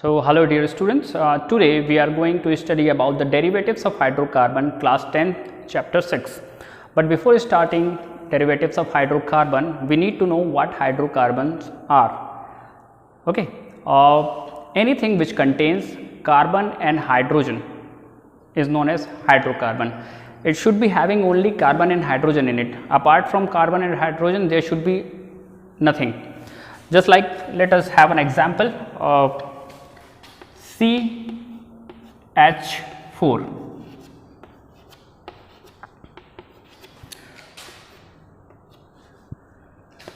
So hello dear students, today we are going to study about the derivatives of hydrocarbon class 10 chapter 6. But before starting derivatives of hydrocarbon, we need to know what hydrocarbons are. Okay, anything which contains carbon and hydrogen is known as hydrocarbon. It should be having only carbon and hydrogen in it. Apart from carbon and hydrogen, there should be nothing. Just like, let us have an example of CH4.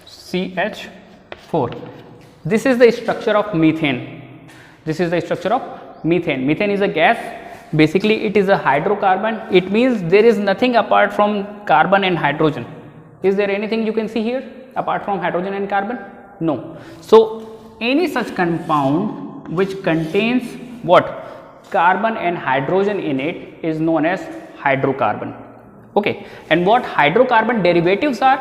CH4. This is the structure of methane. This is the structure of methane. Methane is a gas. Basically, it is a hydrocarbon. It means there is nothing apart from carbon and hydrogen. Is there anything you can see here apart from hydrogen and carbon? No. So, any such compound which contains what? Carbon and hydrogen in it is known as hydrocarbon. Okay. And what hydrocarbon derivatives are?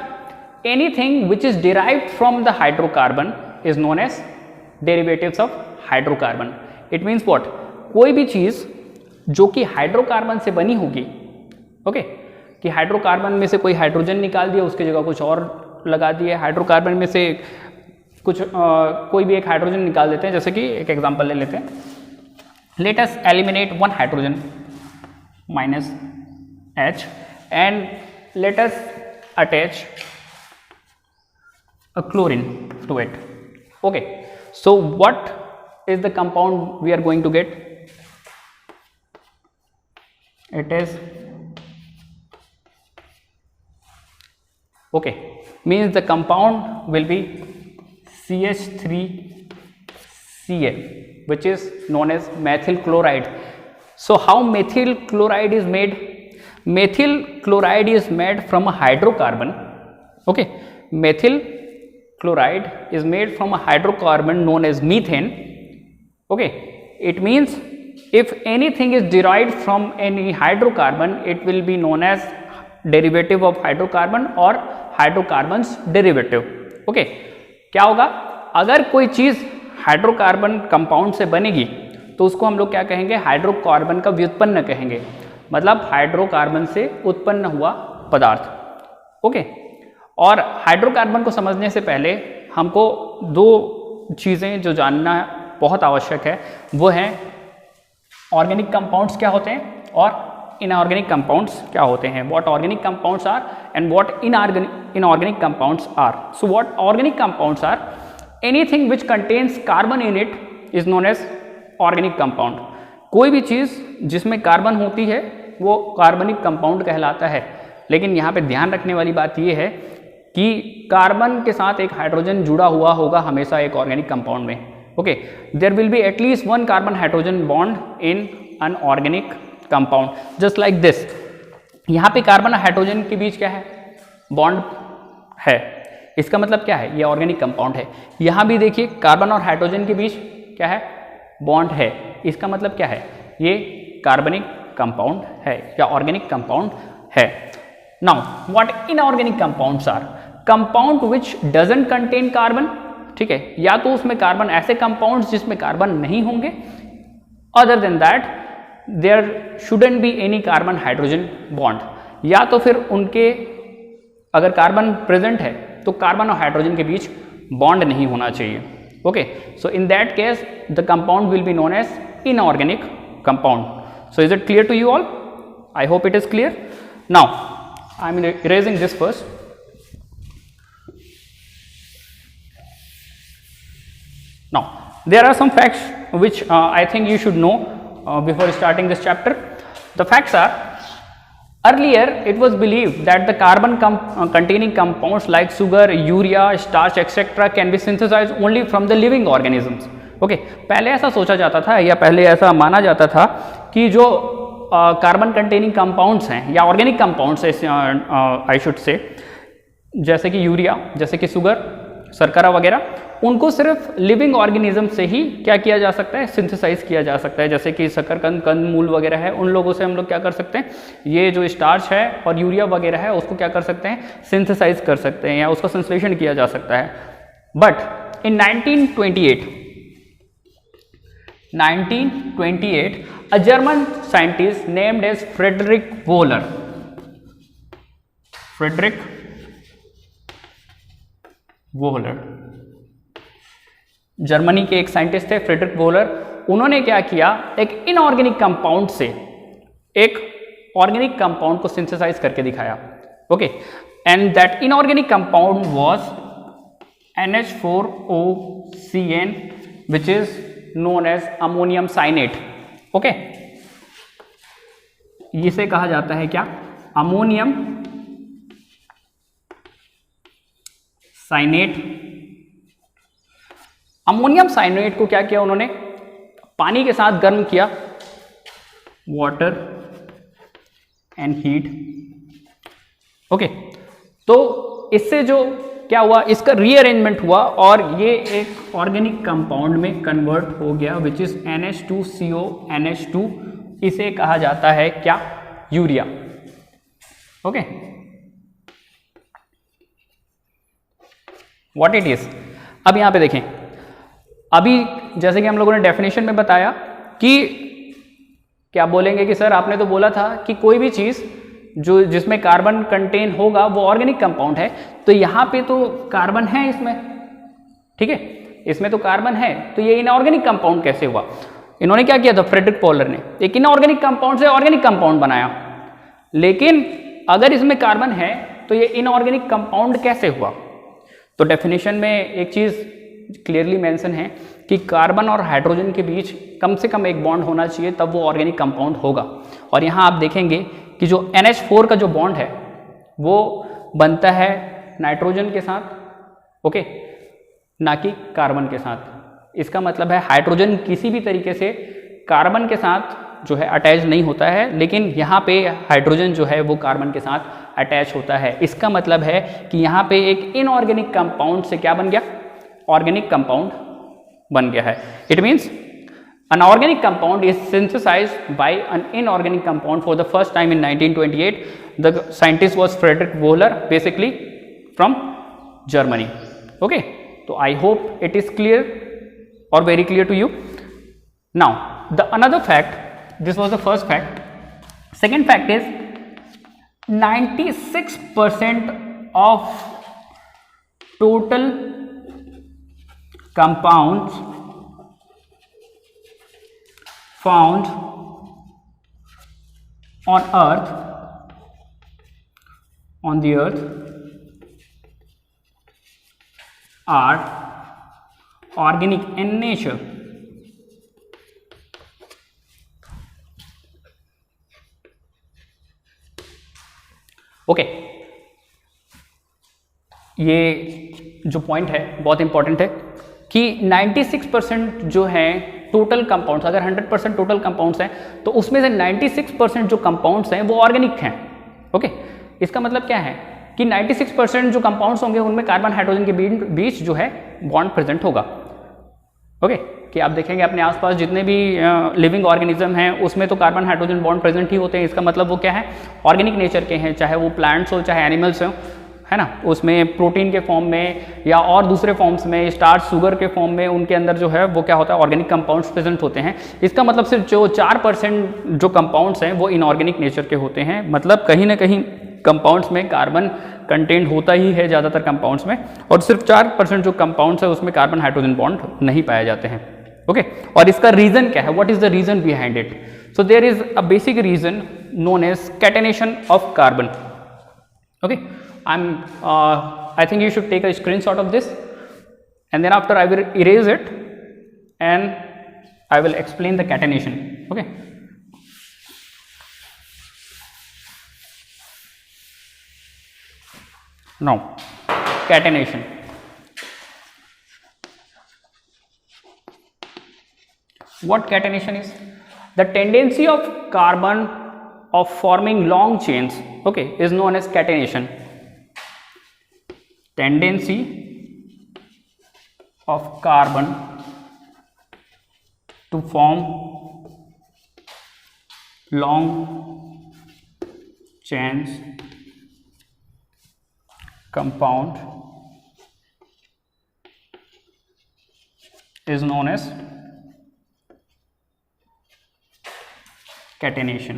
Anything which is derived from the hydrocarbon is known as derivatives of hydrocarbon. It means what? कोई भी चीज जो कि hydrocarbon से बनी होगी, okay, कि hydrocarbon में से कोई हाइड्रोजन निकाल दिया, उसकी जगह कुछ और लगा दिया, हाइड्रोकार्बन में से कुछ कोई भी एक हाइड्रोजन निकाल देते हैं. जैसे कि एक एग्जांपल ले लेते हैं. Let us eliminate one hydrogen minus H and let us attach a chlorine to it. Okay, so what is the compound we are going to get? It is, okay, means the compound will be CH3Cl, which is known as methyl chloride. So how methyl chloride is made? Methyl chloride is made from a hydrocarbon. Okay, methyl chloride is made from a hydrocarbon known as methane. Okay, it means if anything is derived from any hydrocarbon, it will be known as derivative of hydrocarbon or hydrocarbons derivative. Okay, क्या होगा? अगर कोई चीज hydrocarbon compound से बनेगी तो उसको हम लोग क्या कहेंगे? हाइड्रोकार्बन का व्युत्पन्न कहेंगे. मतलब हाइड्रोकार्बन से उत्पन्न हुआ पदार्थ. ओके, और हाइड्रोकार्बन को समझने से पहले हमको दो चीज़ें जो जानना बहुत आवश्यक है, वो है ऑर्गेनिक कंपाउंड्स क्या होते हैं और इनऑर्गेनिक कंपाउंड्स क्या होते हैं. What organic compounds are and what inorganic compounds are. So what organic compounds are? Anything which contains carbon in it is known as organic compound. कोई भी चीज़ जिसमें कार्बन होती है वो कार्बनिक कंपाउंड कहलाता है. लेकिन यहाँ पे ध्यान रखने वाली बात ये है कि कार्बन के साथ एक हाइड्रोजन जुड़ा हुआ होगा हमेशा एक ऑर्गेनिक कंपाउंड में. Okay, there will be at least one carbon hydrogen bond in an organic compound, just like this. यहाँ पे कार्बन और हाइड्रोजन के बीच क्या है? बॉन्ड है. इसका मतलब क्या है? ये ऑर्गेनिक कंपाउंड है. यहाँ भी देखिए कार्बन और हाइड्रोजन के बीच क्या है? बॉन्ड है. इसका मतलब क्या है? ये कार्बनिक कंपाउंड है या ऑर्गेनिक कंपाउंड है. Now what inorganic compounds are? Compound which doesn't contain carbon. ठीक है, या तो उसमें कार्बन, ऐसे कंपाउंड्स जिसमें कार्बन नहीं होंगे. Other than that there shouldn't be any carbon hydrogen bond. या तो फिर उनके अगर कार्बन प्रेजेंट है तो कार्बन और हाइड्रोजन के बीच बॉन्ड नहीं होना चाहिए. Okay, so in that case the compound will be known as inorganic compound. So is it clear to you all? I hope it is clear. Now I am erasing this first. Now, there are some facts which I think you should know before starting this chapter. The facts are, earlier it was believed that the carbon containing compounds like sugar, urea, starch, etc. can be synthesized only from the living organisms. Okay, पहले ऐसा सोचा जाता था या पहले ऐसा माना जाता था कि जो कार्बन कंटेनिंग कंपाउंड्स हैं या organic compounds I should say, जैसे कि यूरिया, जैसे कि शुगर, शर्करा वगैरह, उनको सिर्फ लिविंग ऑर्गेनिज्म से ही क्या किया जा सकता है? सिंथेसाइज किया जा सकता है. जैसे कि शकरकंद, कंदमूल वगैरह है, उन लोगों से हम लोग क्या कर सकते हैं? ये जो स्टार्च है और यूरिया वगैरह है उसको क्या कर सकते हैं? सिंथेसाइज कर सकते हैं या उसका संश्लेषण किया जा सकता है. But in 1928 1928, a German scientist named as Friedrich Wöhler. Friedrich Wöhler, Germany के एक साइंटिस्ट थे फ्रेडरिक वोलर। उन्होंने क्या किया, एक इनऑर्गेनिक कंपाउंड से एक ऑर्गेनिक कंपाउंड को सिंथेसाइज करके दिखाया। Okay, and that inorganic compound was NH4OCN which is known as ammonium cyanate. Okay, इसे कहा जाता है क्या, अमोनियम साइनेट। अमोनियम साइनेट को क्या किया उन्होंने, पानी के साथ गर्म किया, वाटर एंड हीट। ओके, तो इससे जो क्या हुआ, इसका रीअरेंजमेंट हुआ और ये एक ऑर्गेनिक कंपाउंड में कन्वर्ट हो गया विच इज NH2CONH2। इसे कहा जाता है क्या, urea. Okay, what it is. अब यहां पे देखें, अभी जैसे कि हम लोगों ने डेफिनेशन में बताया कि क्या बोलेंगे कि सर आपने तो बोला था कि कोई भी चीज जो जिसमें कार्बन कंटेन होगा वो ऑर्गेनिक कंपाउंड है, तो यहां पे तो कार्बन है इसमें, ठीक है, इसमें तो कार्बन है, तो ये इनऑर्गेनिक कंपाउंड कैसे हुआ। इन्होंने क्या किया था, फ्रेडरिक वोलर ने एक इनऑर्गेनिक कंपाउंड से ऑर्गेनिक कंपाउंड बनाया, लेकिन अगर इसमें कार्बन है तो ये इनऑर्गेनिक कंपाउंड कैसे हुआ। तो डेफिनेशन में एक चीज क्लियरली मेंशन है कि कार्बन और हाइड्रोजन के बीच कम से कम एक बॉन्ड होना चाहिए, तब वो ऑर्गेनिक कंपाउंड होगा। और यहाँ आप देखेंगे कि जो NH4 का जो बॉन्ड है वो बनता है नाइट्रोजन के साथ, ओके, ना कि कार्बन के साथ। इसका मतलब है हाइड्रोजन किसी भी तरीके से कार्बन के साथ जो है अटैच नहीं होता है, लेकिन यहाँ पे हाइड्रोजन जो है वो कार्बन के साथ अटैच होता है। इसका मतलब है कि यहाँ पे एक इनऑर्गेनिक कंपाउंड से क्या बन गया, ऑर्गेनिक कंपाउंड बन गया है। It means an organic compound is synthesized by an inorganic compound for the first time in 1928. The scientist was Friedrich Wöhler, basically from Germany. Okay, so I hope it is clear or very clear to you. Now the another fact, this was the first fact. Second fact is 96% of total compounds found on the earth are organic in nature. Okay, ये जो point है बहुत important है कि 96% जो है total compounds, अगर 100% total compounds हैं तो उसमें से 96% जो कंपाउंड्स हैं वो ऑर्गेनिक हैं। ओके, इसका मतलब क्या है कि 96% जो कंपाउंड्स होंगे उनमें कार्बन हाइड्रोजन के बीच जो है बॉन्ड प्रेजेंट होगा। ओके, कि आप देखेंगे अपने आसपास जितने भी लिविंग ऑर्गेनिज्म हैं उसमें तो कार्बन हाइड्रोजन बॉन्ड प्रेजेंट ही होते हैं। इसका मतलब वो क्या है, ऑर्गेनिक नेचर के हैं, चाहे वो प्लांट्स हो चाहे एनिमल्स हो, है ना। उसमें प्रोटीन के फॉर्म में या और दूसरे फॉर्म्स में, स्टार्च, शुगर के फॉर्म में, उनके अंदर जो है वो क्या होता है, ऑर्गेनिक कंपाउंड्स प्रेजेंट होते हैं। इसका मतलब सिर्फ जो 4% जो कंपाउंड्स हैं वो इनऑर्गेनिक नेचर के होते हैं। मतलब कहीं ना कहीं कंपाउंड्स में कार्बन कंटेंट होता ही है ज़्यादातर कंपाउंड्स में, और सिर्फ 4% जो कंपाउंड्स है उसमें कार्बन हाइड्रोजन बॉन्ड नहीं पाए जाते हैं। ओके, और इसका रीजन क्या है, what is the reason behind it. So there is a basic reason known as catenation of carbon. Okay, I think you should take a screenshot of this, and then after I will erase it and I will explain the catenation. Okay, now catenation. What catenation is? The tendency of carbon of forming long chains, okay, is known as catenation. Tendency of carbon to form long chains compound is known as catenation.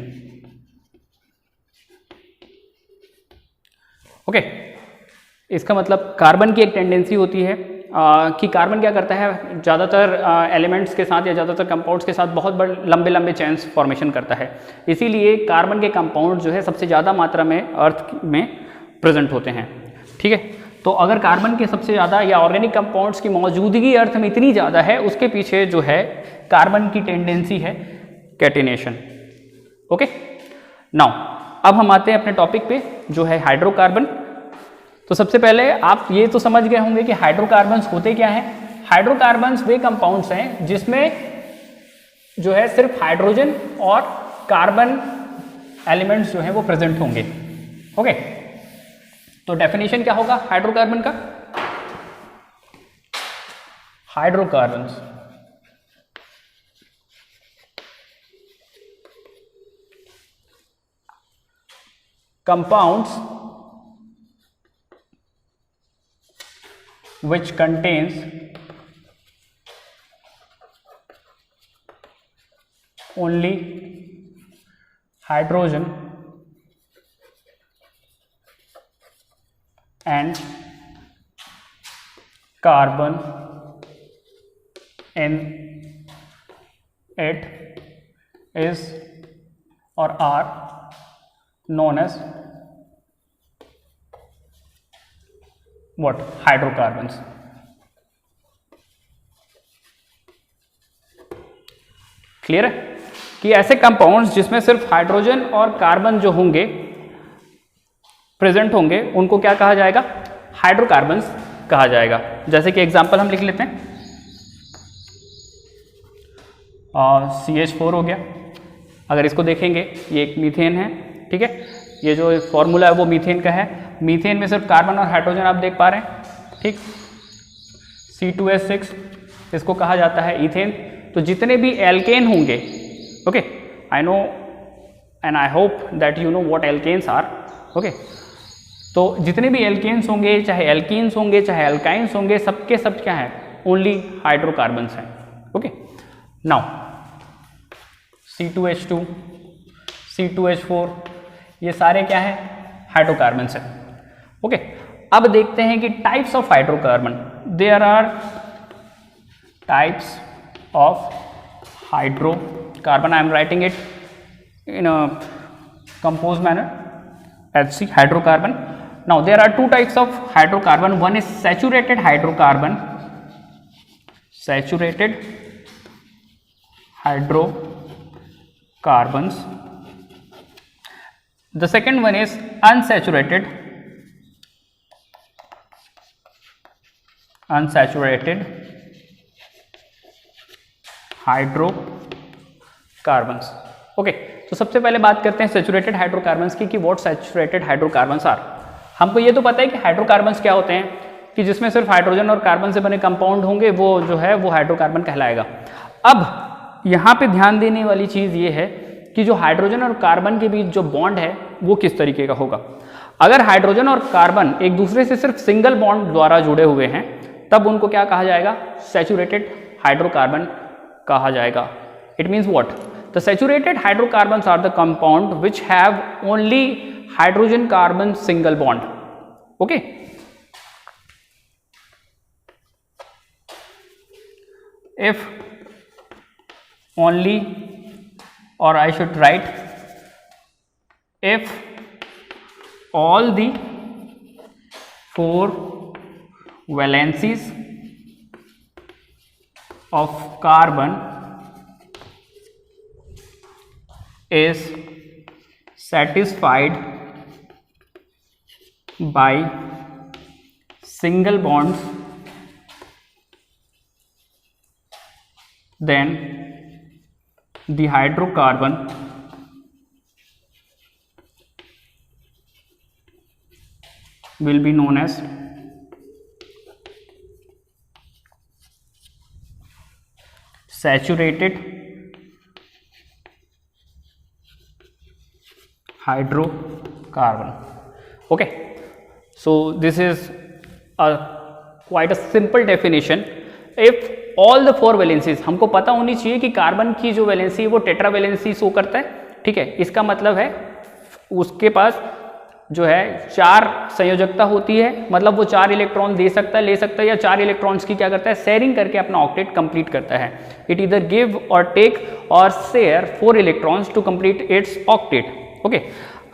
Okay, इसका मतलब carbon की एक tendency होती है कि carbon क्या करता है, ज़्यादातर एलिमेंट्स के साथ या ज़्यादातर कंपाउंड्स के साथ बहुत बड़े लंबे लंबे चेन्स फॉर्मेशन करता है। इसीलिए कार्बन के कंपाउंड जो है सबसे ज़्यादा मात्रा में अर्थ में प्रेजेंट होते हैं। ठीक है, तो अगर कार्बन के सबसे ज़्यादा या ऑर्गेनिक कंपाउंड्स की मौजूदगी अर्थ में इतनी ज़्यादा है, उसके पीछे जो है कार्बन की टेंडेंसी है कैटेनेशन। ओके, नाउ अब हम आते हैं अपने टॉपिक पे जो है हाइड्रोकार्बन। तो सबसे पहले आप ये तो समझ गए होंगे कि हाइड्रोकार्बन्स होते क्या हैं। हाइड्रोकार्बन्स वे कंपाउंड्स हैं जिसमें जो है सिर्फ हाइड्रोजन और कार्बन एलिमेंट्स जो हैं वो प्रेजेंट होंगे। ओके, तो डेफिनेशन क्या होगा हाइड्रोकार्बन का? Hydrocarbons compounds which contains only hydrogen and carbon in it is or are known as what? Hydrocarbons. Clear है कि ऐसे कंपाउंड्स जिसमें सिर्फ हाइड्रोजन और कार्बन जो होंगे प्रेजेंट होंगे उनको क्या कहा जाएगा? हाइड्रोकार्बन्स कहा जाएगा। जैसे कि एग्जांपल हम लिख लेते हैं, CH4 हो गया। अगर इसको देखेंगे ये एक मीथेन है। ठीक है, ये जो फॉर्मूला है वो मीथेन का है। मीथेन में सिर्फ कार्बन और हाइड्रोजन आप देख पा रहे हैं। ठीक, C2H6 इसको कहा जाता है इथेन। तो जितने भी एल्केन होंगे, okay, I know and I hope that you know what alkanes are. Okay, तो जितने भी एल्केन्स होंगे, चाहे एल्कीन्स होंगे चाहे एल्काइंस होंगे, सबके सब क्या है? ओनली हाइड्रोकार्बन्स हैं। ओके, नाउ C2H2, C2H4 ये सारे क्या है? हाइड्रोकार्बन्स हैं। ओके, अब देखते हैं कि types of hydrocarbon. There are types of hydrocarbon. I am writing it in a compose manner HC, hydrocarbon. Now there are two types of hydrocarbon. One is saturated hydrocarbon, saturated hydrocarbons. The second one is unsaturated hydrocarbons. Okay, तो सबसे पहले बात करते हैं saturated hydrocarbons की कि what saturated hydrocarbons are. हमको ये तो पता है कि हाइड्रोकार्बन्स क्या होते हैं, कि जिसमें सिर्फ हाइड्रोजन और कार्बन से बने कंपाउंड होंगे, वो जो है वो हाइड्रोकार्बन कहलाएगा। अब यहाँ पे ध्यान देने वाली चीज़ ये है कि जो हाइड्रोजन और कार्बन के बीच जो बॉन्ड है वो किस तरीके का होगा। अगर हाइड्रोजन और कार्बन एक दूसरे से सिर्फ सिंगल बॉन्ड द्वारा जुड़े हुए हैं तब उनको क्या कहा जाएगा? सैचुरेटेड हाइड्रोकार्बन कहा जाएगा। It means what? The saturated hydrocarbons are the compound which have only hydrogen carbon single bond. Okay, if only, or I should write, if all the four valencies of carbon is satisfied by single bonds, then the hydrocarbon will be known as saturated hydrocarbon. Okay, so this is a quite a simple definition. If all the four valencies, हमको पता होनी चाहिए कि carbon की जो valency है वो tetra valency show करता है ठीक है, इसका मतलब है उसके पास जो है 4 संयोजकता होती है, मतलब वो 4 इलेक्ट्रॉन दे सकता है, ले सकता है, या 4 इलेक्ट्रॉन्स की क्या करता है, शेयरिंग करके अपना ऑक्टेट कंप्लीट करता है। इट इधर गिव और टेक और share 4 electrons to complete its octet. Okay,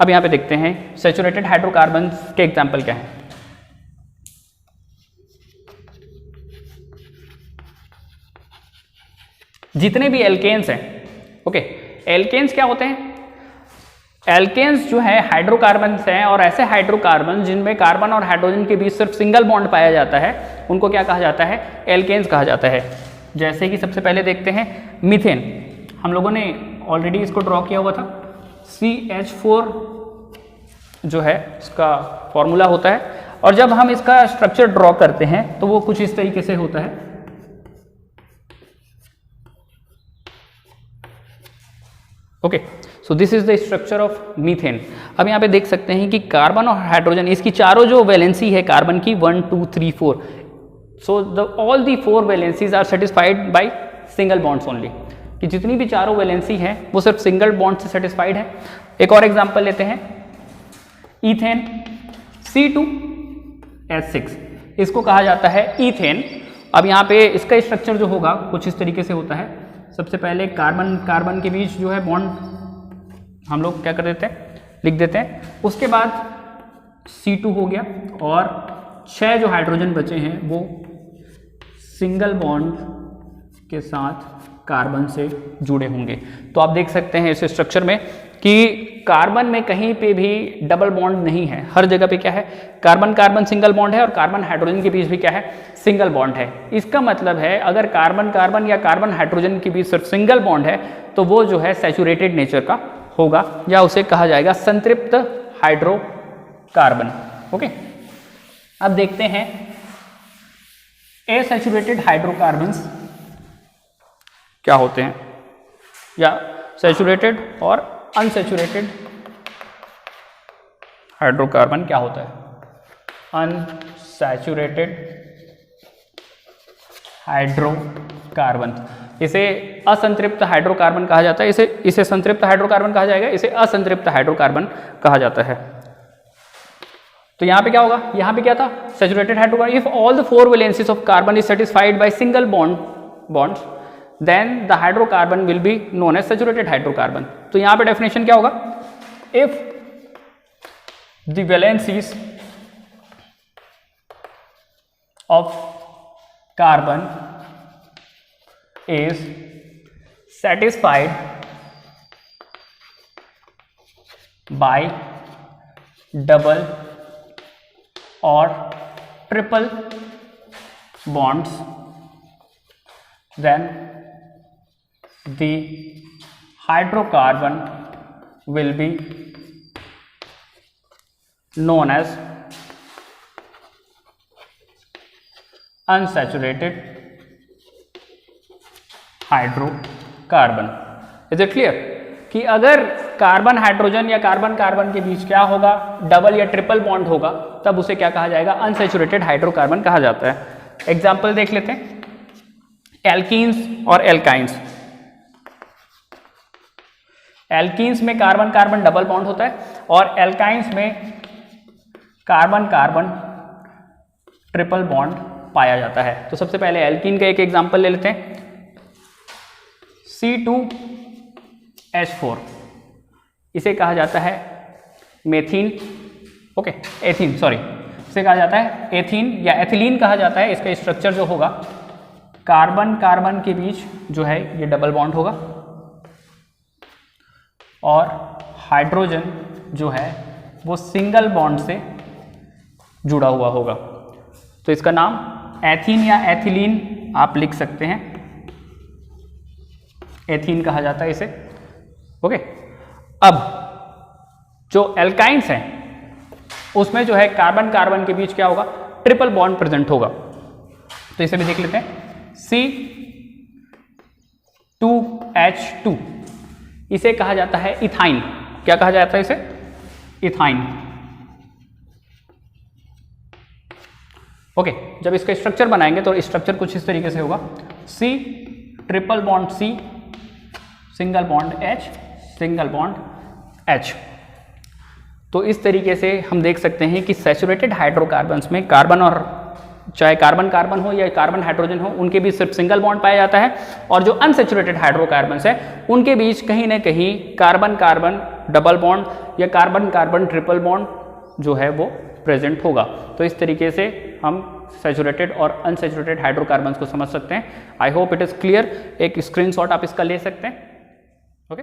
अब यहाँ पे देखते हैं सैचुरेटेड हाइड्रोकार्बन के एग्जाम्पल क्या है। जितने भी एल्केन्स हैं, ओके, एल्केन्स क्या होते हैं, एल्केन्स जो है हाइड्रोकार्बन्स हैं, और ऐसे हाइड्रोकार्बन जिनमें कार्बन और हाइड्रोजन के बीच सिर्फ सिंगल बॉन्ड पाया जाता है उनको क्या कहा जाता है, एल्केन्स कहा जाता है। जैसे कि सबसे पहले देखते हैं मीथेन, हम लोगों ने ऑलरेडी इसको ड्रॉ किया हुआ था। CH4 जो है इसका फॉर्मूला होता है, और जब हम इसका स्ट्रक्चर ड्रॉ करते हैं तो वो कुछ इस तरीके से होता है। Okay, so this is the structure of methane. अब यहाँ पे देख सकते हैं कि कार्बन और हाइड्रोजन, इसकी चारों जो वैलेंसी है कार्बन की 1 2 3 4, so all the 4 valencies are satisfied by single bonds only, कि जितनी भी चारों वैलेंसी है वो सिर्फ सिंगल बॉन्ड से सेटिस्फाइड है। एक और एग्जांपल लेते हैं, ईथेन C2H6, इसको कहा जाता है ईथेन। अब यहाँ पे इसका स्ट्रक्चर जो होगा कुछ इस तरीके से होता है। सबसे पहले कार्बन कार्बन के बीच जो है बॉन्ड हम लोग क्या कर देते हैं, लिख देते हैं। उसके बाद C2 हो गया, और 6 जो हाइड्रोजन बचे हैं वो सिंगल बॉन्ड के साथ कार्बन से जुड़े होंगे। तो आप देख सकते हैं इस स्ट्रक्चर में कि कार्बन में कहीं पे भी डबल बॉन्ड नहीं है, हर जगह पे क्या है, कार्बन कार्बन सिंगल बॉन्ड है, और कार्बन हाइड्रोजन के बीच भी क्या है, सिंगल बॉन्ड है। इसका मतलब है अगर कार्बन कार्बन या कार्बन हाइड्रोजन के बीच सिर्फ सिंगल बॉन्ड है तो वो जो है सैचुरेटेड नेचर का होगा, या उसे कहा जाएगा संतृप्त हाइड्रोकार्बन। ओके, अब देखते हैं एसैचुरेटेड हाइड्रोकार्बन्स क्या होते हैं, या सैचुरेटेड और अनसैचुरेटेड हाइड्रोकार्बन क्या होता है। अनसैचुरेटेड हाइड्रोकार्बन, इसे असंतृप्त हाइड्रोकार्बन कहा जाता है, इसे संतृप्त हाइड्रोकार्बन कहा जाएगा, इसे असंतृप्त हाइड्रोकार्बन कहा जाता है। तो यहाँ पे क्या होगा, यहाँ पे क्या था, saturated hydrocarbon. If all the 4 valencies of carbon is satisfied by single bonds then the hydrocarbon will be known as saturated hydrocarbon। तो यहाँ पे डेफिनेशन क्या होगा, if the valencies of carbon is satisfied by double or triple bonds, then the hydrocarbon will be known as unsaturated hydrocarbon। Is it clear कि अगर carbon hydrogen या carbon carbon के बीच क्या होगा, डबल या ट्रिपल बॉन्ड होगा, तब उसे क्या कहा जाएगा, अनसैचुरेटेड हाइड्रोकार्बन कहा जाता है। एग्जाम्पल देख लेते हैं, एल्कीन्स और एल्काइंस। एल्कीन्स में कार्बन कार्बन डबल बॉन्ड होता है, और एल्काइंस में कार्बन कार्बन ट्रिपल बॉन्ड पाया जाता है। तो सबसे पहले एल्कीन का एक एग्जांपल ले लेते हैं, C2H4, इसे कहा जाता है मेथीन, ओके एथीन, सॉरी, इसे कहा जाता है एथीन या एथिलीन कहा जाता है। इसका स्ट्रक्चर जो होगा, कार्बन कार्बन के बीच जो है ये डबल बॉन्ड होगा, और हाइड्रोजन जो है वो सिंगल बॉन्ड से जुड़ा हुआ होगा। तो इसका नाम एथीन या एथिलीन आप लिख सकते हैं, एथीन कहा जाता है इसे। ओके, अब जो एल्काइंस हैं उसमें जो है कार्बन कार्बन के बीच क्या होगा, ट्रिपल बॉन्ड प्रेजेंट होगा। तो इसे भी देख लेते हैं, C2H2, इसे कहा जाता है इथाइन। क्या कहा जाता है इसे, इथाइन। ओके, जब इसका स्ट्रक्चर बनाएंगे तो स्ट्रक्चर कुछ इस तरीके से होगा, C triple bond C, single bond H, single bond H। तो इस तरीके से हम देख सकते हैं कि सैचुरेटेड हाइड्रोकार्बन्स में कार्बन और चाहे कार्बन कार्बन हो या कार्बन हाइड्रोजन हो, उनके बीच सिर्फ सिंगल बॉन्ड पाया जाता है, और जो अनसैचुरेटेड हाइड्रोकार्बन्स है उनके बीच कहीं ना कहीं कार्बन कार्बन डबल बॉन्ड या कार्बन कार्बन ट्रिपल बॉन्ड जो है वो प्रेजेंट होगा। तो इस तरीके से हम सैचुरेटेड और अनसैचुरेटेड हाइड्रोकार्बन्स को समझ सकते हैं। आई होप इट इज़ क्लियर। एक स्क्रीनशॉट आप इसका ले सकते हैं। ओके।